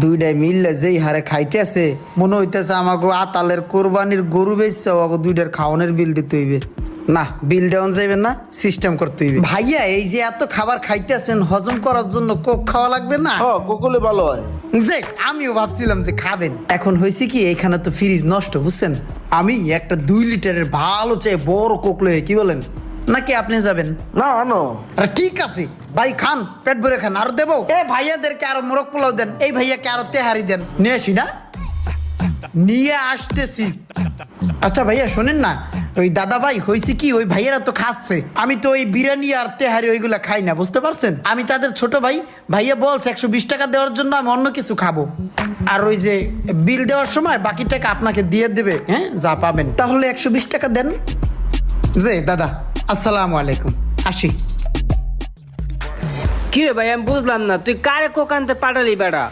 দুইটাই মিললে যেই হারে খাইতেছে মনে হইতেছে আমাকে আতালের কোরবানির গরু বেচছে ওকে দুইটার খাওয়ানোর বিল দিতে হইবে। না, বিল দেওয়া যাবে না, সিস্টেম করতে হইবে। ভাইয়া এই যে এত খাবার খাইতেছেন হজম করার জন্য কোক খাওয়া লাগবে না? কোকলে ভালো হয়। যে আমিও ভাবছিলাম যে খাবেন। এখন হয়েছে কি এখানে তো ফ্রিজ নষ্ট, বুঝছেন? আমি একটা 2 লিটারের ভালো চাই বড় কোক লয়ে, কি বলেন? নাকি আপনি যাবেন? না আনো। আরে ঠিক আছে ভাই, খান, পেট ভরে খান। আর দেবো এ ভাইয়াদেরকে আরো মোরগ পোলাও দেন, এই ভাইয়াকে আরো তেহারি দেন। নিয়ে আসি না, নিয়ে আসতেছি। আচ্ছা ভাইয়া শোনেন না, ওই দাদা ভাই হয়েছে কি ওই ভাইয়েরা তো খাচ্ছে, আমি তো ওই বিরিয়ানি আর তেহারি ওইগুলা খাই না, বুঝতে পারছেন? আমি তাদের ছোট ভাই, ভাইয়া বলছে 120 টাকা দেওয়ার জন্য আমি অন্য কিছু খাবো। আর ওই যে বিল দেওয়ার সময় বাকি টাকা আপনাকে দিয়ে দেবে, হ্যাঁ যা পাবেন। তাহলে 120 টাকা দেন। যে দাদা আসসালামু আলাইকুম, আসি। কি রে ভাই, আমি বুঝলাম না, তুই কারে কোক আনতে পাঠালি বেড়া?